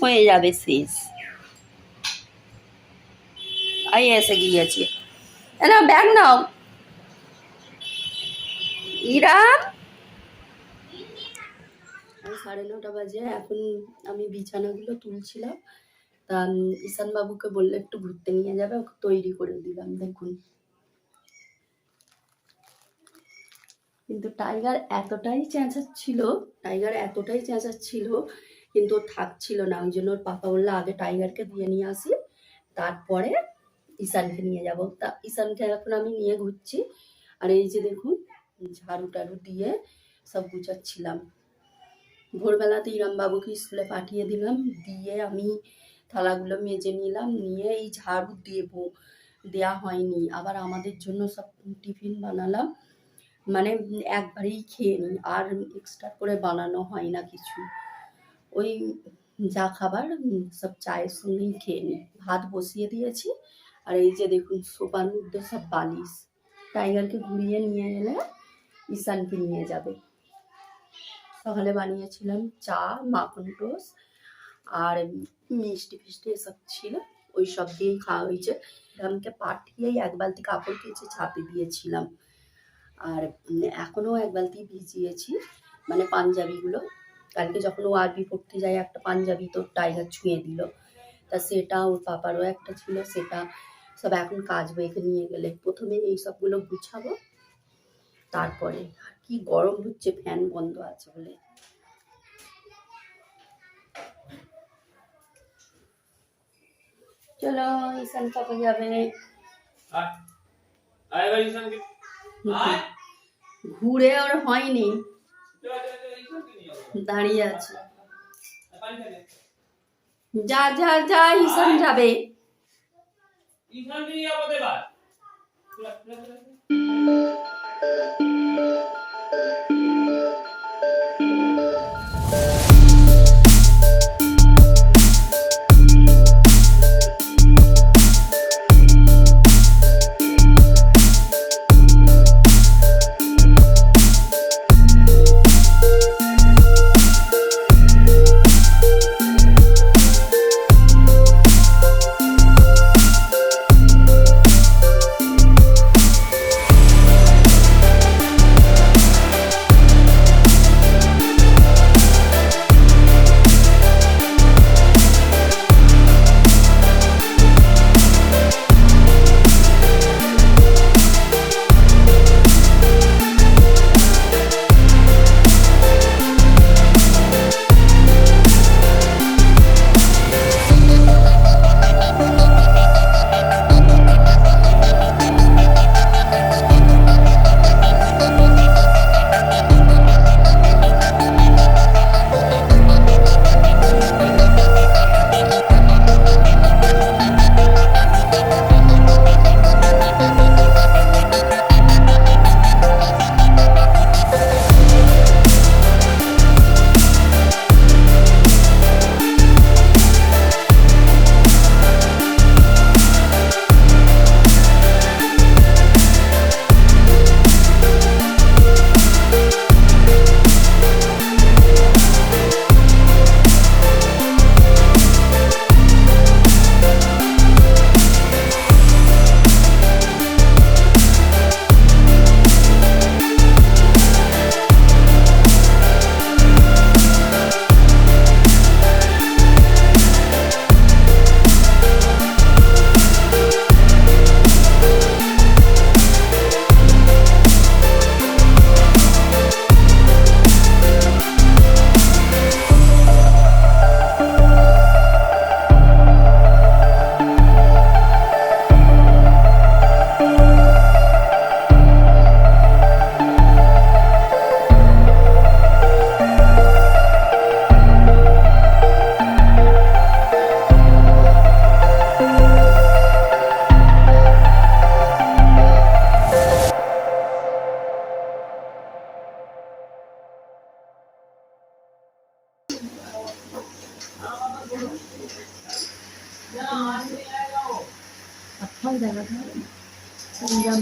হয়ে যাবে শেষ। আই এসে গিয়েছে, না ব্যাগ নাও ইরাম। 9:30 বাজে, এখন আমি বিছানাগুলো তুলছিলাম। তা ঈশান বাবুকে বললে একটু ঘুরতে নিয়ে যাবে, ওকে তৈরি করে দিলাম। দেখুন, কিন্তু টাইগার এতটাই চেঁচাচ্ছিল, কিন্তু ও থাকছিল না। ওই জন্য ওর পাপা বললো আগে টাইগারকে দিয়ে নিয়ে আসি, তারপরে ঈশানকে নিয়ে যাব। তা ঈশানকে এখন আমি নিয়ে ঘুরছি। আর এই যে দেখুন, ঝাড়ু টাড়ু দিয়ে সব গুছাচ্ছিলাম। ভোরবেলাতে ইরাম বাবুকে স্কুলে পাঠিয়ে দিলাম, দিয়ে আমি থালাগুলো মেজে নিলাম, নিয়ে এই ঝাড়ু দেওয়া হয়নি। আবার আমাদের জন্য সব টিফিন বানালাম, মানে একবারেই খেয়ে নিই, আর এক্সট্রা করে বানানো হয় না কিছু। ওই যা খাবার সব চায়ের সঙ্গেই খেয়ে নিই। ভাত বসিয়ে দিয়েছি। আর এই যে দেখুন, সোফার মধ্যে সব বালিশ। টাইগারকে ঘুরিয়ে নিয়ে এলে ঈশানকে নিয়ে যাবে। সকালে বানিয়েছিলাম চা, মাখন টোস্ট আর মিষ্টি ফিষ্টি এসব ছিল, ওই সব দিয়েই খাওয়া হয়েছে। রামকে পাঠিয়েই এক বালতি কাপড় কেচে ছাপে দিয়েছিলাম। আর এখনও এক বালতি ভিজিয়েছি, মানে পাঞ্জাবিগুলো। কালকে যখন ও আরবি পড়তে যায়, একটা পাঞ্জাবি তো টাইগার ছুঁয়ে দিল, তা সেটা ওর পাপারও একটা ছিল, সেটা সব এখন কাচবো। একে নিয়ে গেলে প্রথমে এই সবগুলো গুছাবো, তারপরে। কি গরম হচ্ছে, ফ্যান বন্ধ আছে বলে। চলো, ঈশান পাপা যাবে। ঘুরে ওর হয়নি, দাঁড়িয়ে আছে। যা যা যা, ঈশান যাবে।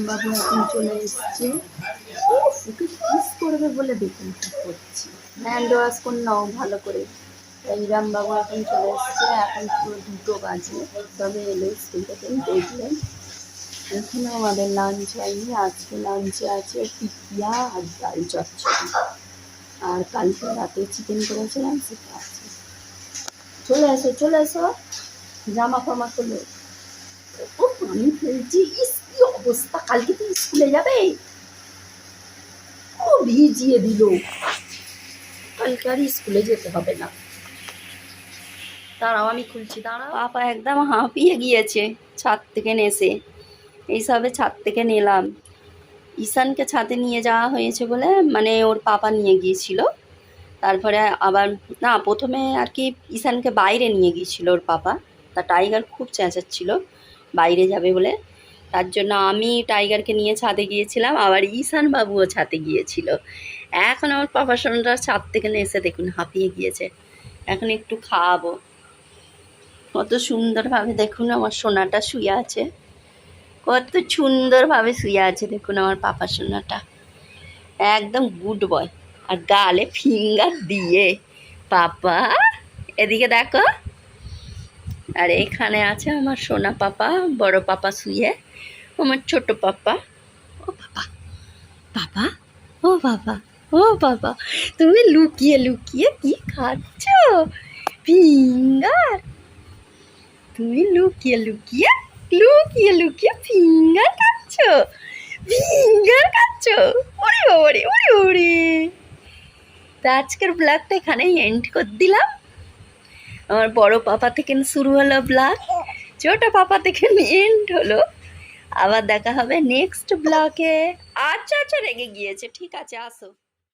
বাবু এখন চলে এসছে, ওকে কিস করবে বলে দেখুন কি করছি। হ্যান্ড ওয়াশ করে নাও ভালো করে। ইরাম বাবু এখন চলে এসছে, এখন পুরো 2টো বাজে, তবে এলো স্কুল থেকে দেখলেন। এখনো আমাদের লাঞ্চ হয়নি। আজকে লাঞ্চে আছে টিকিয়া আর ডাল চচ্চড়ি, আর কালকে রাতে চিকেন করেছিলাম সেটা আছে। চলে এসো চলে এসো, জামা ফামা খোলো। ও পানি ফেলছি, ইস কি অবস্থা, কালকে তুই স্কুলে যাবে? ও ভিজিয়ে দিল, কালকে আর স্কুলে যেতে হবে না। দাঁড়াও আমি খুলছি, দাঁড়াও। পাপা একদম হাঁপিয়ে গিয়েছে ছাদ থেকে নেসে, এইসবে ছাদ থেকে নিলাম। ঈশানকে ছাদে নিয়ে যাওয়া হয়েছে বলে, মানে ওর পাপা নিয়ে গিয়েছিল। তারপরে আবার না, প্রথমে আর কি ঈশানকে বাইরে নিয়ে গিয়েছিল ওর পাপা। তা টাইগার খুব চেঁচাচ্ছিল বাইরে যাবে বলে, তার জন্য আমি টাইগারকে নিয়ে ছাদে গিয়েছিলাম, আবার ঈশান বাবুও ছাদে গিয়েছিল। এখন আমার পাপা সোনাটা ছাদ থেকে এসে দেখুন হাঁপিয়ে গিয়েছে, এখন একটু খাওয়াবো। কত সুন্দরভাবে দেখুন আমার সোনাটা শুয়ে আছে, কত সুন্দরভাবে শুয়ে আছে দেখুন আমার পাপা সোনাটা, একদম গুড বয়। আর গালে ফিঙ্গার দিয়ে, পাপা এদিকে দেখো। আর এখানে আছে আমার সোনা পাপা, বড় পাপা শুয়ে, আমার ছোট পাপা। ও বাবা, বাবা, ও বাবা, ও বাবা, তুমি লুকিয়ে লুকিয়ে কি খাচ্ছ? ফিঙ্গার, তুমি লুকিয়ে লুকিয়ে লুকিয়ে লুকিয়ে ফিঙ্গার খাচ্ছ, ফিঙ্গার খাচ্ছ। ওরে ওরে ওরে ওরে। তো আজকের ব্লগটা এখানেই এন্ড করে দিলাম। আমার বড় পাপা থেকে শুরু হলো ব্লগ, ছোট পাপা থেকে এন্ড হলো। আবার দেখা হবে নেক্সট ব্লগে। আচ্ছা আচ্ছা, রেগে গিয়েছে, ঠিক আছে আসো।